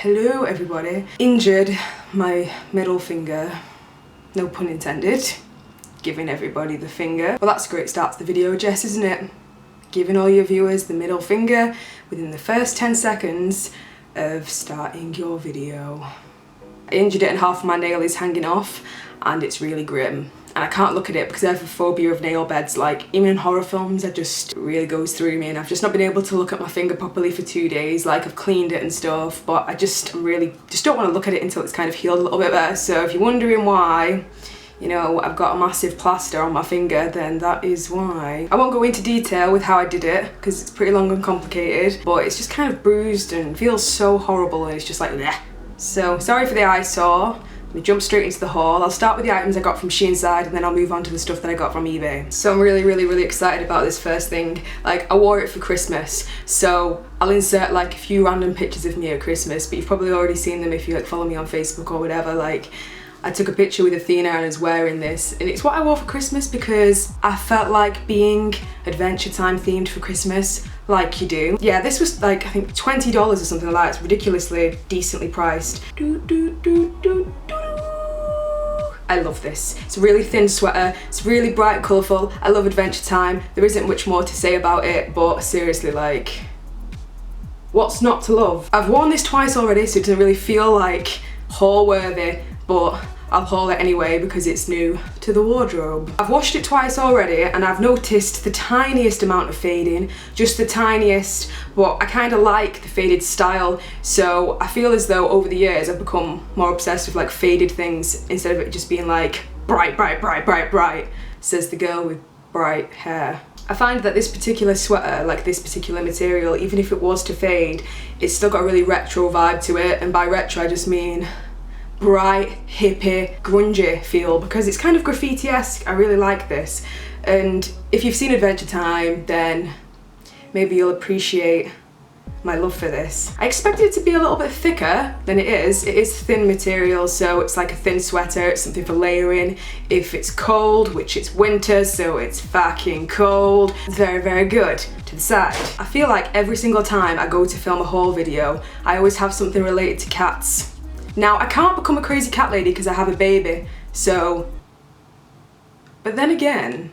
Hello everybody. Injured my middle finger, no pun intended, giving everybody the finger. Well, that's a great start to the video, Jess, isn't it? Giving all your viewers the middle finger within the first 10 seconds of starting your video. I injured it and half of my nail is hanging off and it's really grim. And I can't look at it because I have a phobia of nail beds. Like, even in horror films, it just really goes through me, and I've just not been able to look at my finger properly for 2 days. Like, I've cleaned it and stuff, but I just really don't want to look at it until it's kind of healed a little bit better. So if you're wondering why, you know, I've got a massive plaster on my finger, then that is why. I won't go into detail with how I did it because it's pretty long and complicated, but it's just kind of bruised and feels so horrible, and it's just like, bleh. So sorry for the eyesore. We jump straight into the haul. I'll start with the items I got from Sheinside and then I'll move on to the stuff that I got from eBay. So I'm really excited about this first thing. Like, I wore it for Christmas, so I'll insert like a few random pictures of me at Christmas, but you've probably already seen them if you like follow me on Facebook or whatever. Like, I took a picture with Athena and I was wearing this, and it's what I wore for Christmas because I felt like being Adventure Time themed for Christmas, like you do. Yeah, this was like, I think $20 or something like that. It's ridiculously decently priced. I love this. It's a really thin sweater, it's really bright, colourful. I love Adventure Time. There isn't much more to say about it, but seriously, like, what's not to love? I've worn this twice already, so it doesn't really feel like haul worthy, but I'll haul it anyway because it's new to the wardrobe. I've washed it twice already and I've noticed the tiniest amount of fading, just the tiniest, but I kind of like the faded style, so I feel as though over the years I've become more obsessed with like faded things instead of it just being like bright, says the girl with bright hair. I find that this particular sweater, like this particular material, even if it was to fade, it's still got a really retro vibe to it, and by retro I just mean bright, hippie, grungy feel, because it's kind of graffiti-esque. I really like this, and if you've seen Adventure Time, then maybe you'll appreciate my love for this. I expected it to be a little bit thicker than it is. It is thin material, so it's like a thin sweater. It's something for layering if it's cold, which it's winter, so it's fucking cold. Very good. To the side. I feel like every single time I go to film a haul video, I always have something related to cats. Now, I can't become a crazy cat lady because I have a baby, so... But then again,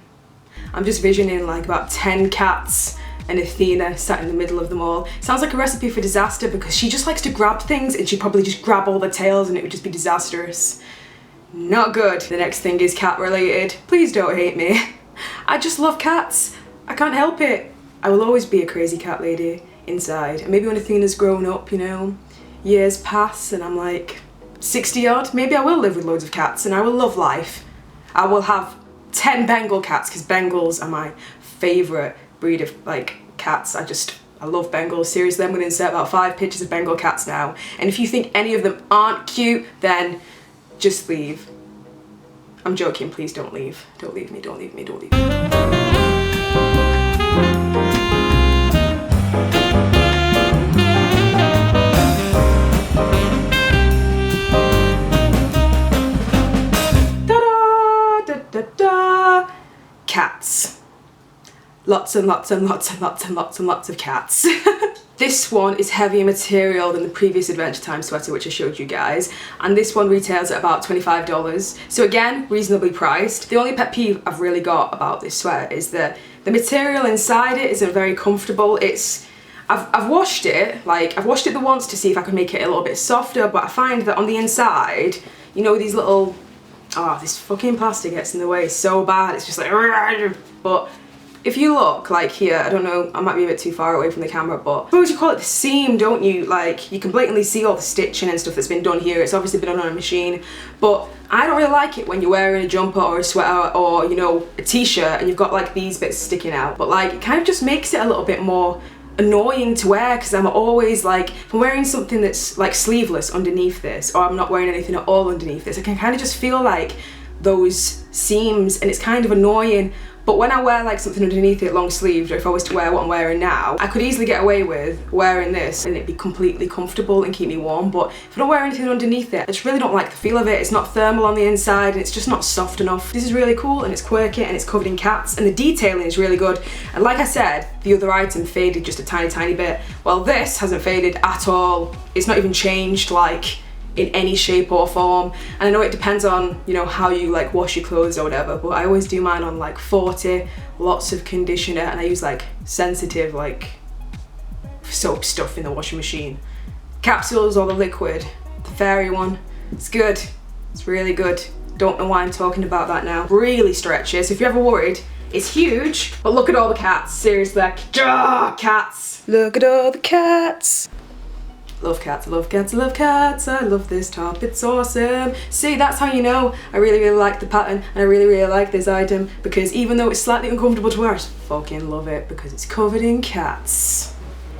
I'm just visioning like about 10 cats and Athena sat in the middle of them all. Sounds like a recipe for disaster because she just likes to grab things and she'd probably just grab all the tails and it would just be disastrous. Not good. The next thing is cat related. Please don't hate me. I just love cats. I can't help it. I will always be a crazy cat lady inside. And maybe when Athena's grown up, you know, years pass and I'm like 60 odd, maybe I will live with loads of cats and I will love life. I will have 10 Bengal cats because Bengals are my favourite breed of like cats. I love Bengals. Seriously, I'm going to insert about 5 pictures of Bengal cats now, and if you think any of them aren't cute, then just leave. I'm joking, please don't leave. Don't leave me, don't leave me, don't leave me. Cats. Lots and lots of cats. This one is heavier material than the previous Adventure Time sweater which I showed you guys, and this one retails at about $25. So again, reasonably priced. The only pet peeve I've really got about this sweater is that the material inside it isn't very comfortable. I've washed it, like I've washed it the once to see if I could make it a little bit softer, but I find that on the inside, you know, these little, this fucking plastic gets in the way so bad. It's just like, but if you look like here, I don't know, I might be a bit too far away from the camera, but I suppose you call it the seam, don't you? Like, you can blatantly see all the stitching and stuff that's been done here. It's obviously been done on a machine, but I don't really like it when you're wearing a jumper or a sweater or, you know, a t-shirt and you've got like these bits sticking out. But like, it kind of just makes it a little bit more annoying to wear because I'm always like, if I'm wearing something that's like sleeveless underneath this, or I'm not wearing anything at all underneath this, I can kind of just feel like those seams, and it's kind of annoying. but when I wear like something underneath it long sleeved, or if I was to wear what I'm wearing now, I could easily get away with wearing this and it'd be completely comfortable and keep me warm. But if I don't wear anything underneath it, I just really don't like the feel of it. It's not thermal on the inside and it's just not soft enough. This is really cool and it's quirky and it's covered in cats and the detailing is really good. And like I said, the other item faded just a tiny bit. Well, this hasn't faded at all. It's not even changed like in any shape or form. And I know it depends on, you know, how you like wash your clothes or whatever, but I always do mine on like 40, lots of conditioner, and I use like sensitive like soap stuff in the washing machine. Capsules or the liquid, the fairy one, it's good. It's really good. Don't know why I'm talking about that now. Really stretchy, so if you're ever worried, it's huge. But look at all the cats, seriously, like, cats. Look at all the cats. Love cats, I love cats, I love cats. I love this top, it's awesome. See, that's how you know I really like the pattern and I really like this item, because even though it's slightly uncomfortable to wear, I just fucking love it because it's covered in cats.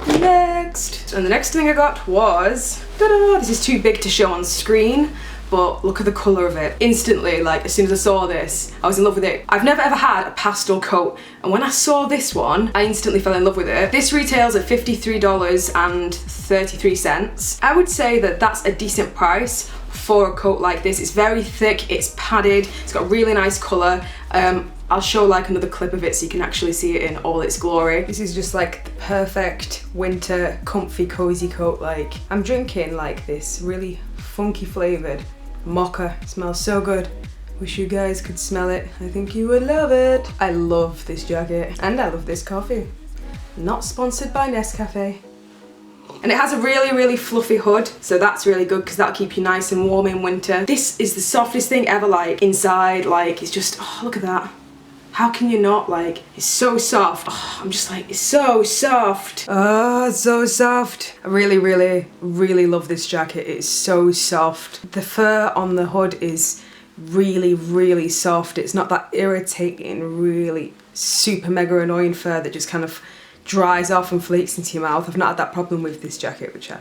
Next. And the next thing I got was, ta-da, this is too big to show on screen, but look at the colour of it. Instantly, like as soon as I saw this, I was in love with it. I've never ever had a pastel coat, and when I saw this one, I instantly fell in love with it. This retails at $53.33. I would say that that's a decent price for a coat like this. It's very thick, it's padded, it's got a really nice colour. I'll show like another clip of it so you can actually see it in all its glory. This is just like the perfect winter comfy cozy coat. Like, I'm drinking like this really funky flavoured mocha. It smells so good. Wish you guys could smell it. I think you would love it. I love this jacket and I love this coffee. Not sponsored by Nescafe. And it has a really fluffy hood, so that's really good because that'll keep you nice and warm in winter. This is the softest thing ever, like inside, like it's just, oh, look at that. How can you not, like, it's so soft. Oh, I'm just like, it's so soft. Oh, it's so soft. I really love this jacket. It's so soft. The fur on the hood is really soft. It's not that irritating, really super mega annoying fur that just kind of dries off and flakes into your mouth. I've not had that problem with this jacket, which I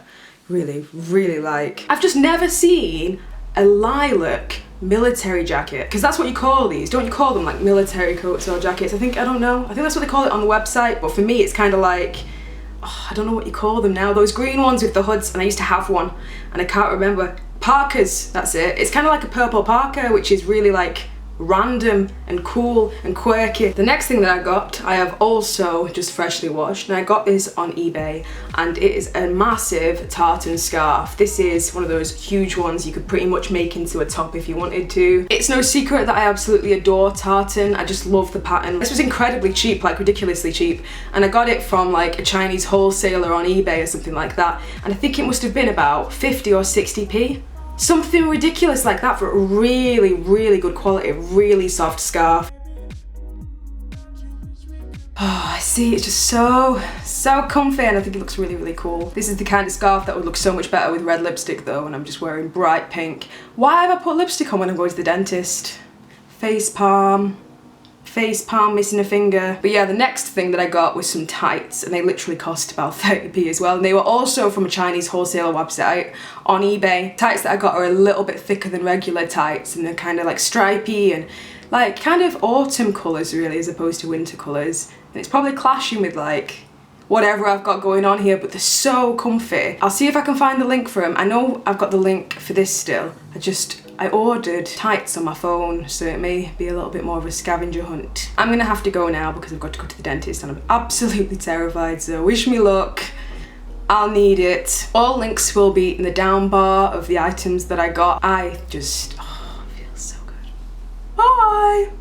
really like. I've just never seen a lilac military jacket, because that's what you call these, don't you call them like military coats or jackets? I don't know, I think that's what they call it on the website, but for me it's kind of like, oh, I don't know what you call them now, those green ones with the hoods, and I used to have one and I can't remember. Parkas, that's it. It's kind of like a purple parka, which is really like random and cool and quirky. The next thing that I got, I have also just freshly washed, and I got this on eBay, and it is a massive tartan scarf. This is one of those huge ones you could pretty much make into a top if you wanted to. It's no secret that I absolutely adore tartan. I just love the pattern. This was incredibly cheap, like ridiculously cheap, and I got it from like a Chinese wholesaler on eBay or something like that, and I think it must have been about 50 or 60p. Something ridiculous like that for a really good quality, really soft scarf. Oh, I see, it's just so comfy, and I think it looks really cool. This is the kind of scarf that would look so much better with red lipstick though, and I'm just wearing bright pink. Why have I put lipstick on when I'm going to the dentist? Face palm missing a finger. But yeah, the next thing that I got was some tights, and they literally cost about 30p as well, and they were also from a Chinese wholesaler website on eBay. Tights that I got are a little bit thicker than regular tights, and they're kind of like stripy and like kind of autumn colours really, as opposed to winter colours, and it's probably clashing with like whatever I've got going on here, but they're so comfy. I'll see if I can find the link for them. I know I've got the link for this still. I ordered tights on my phone, so it may be a little bit more of a scavenger hunt. I'm gonna have to go now because I've got to go to the dentist and I'm absolutely terrified, so wish me luck. I'll need it. All links will be in the down bar of the items that I got. I just, oh, it feels so good. Bye!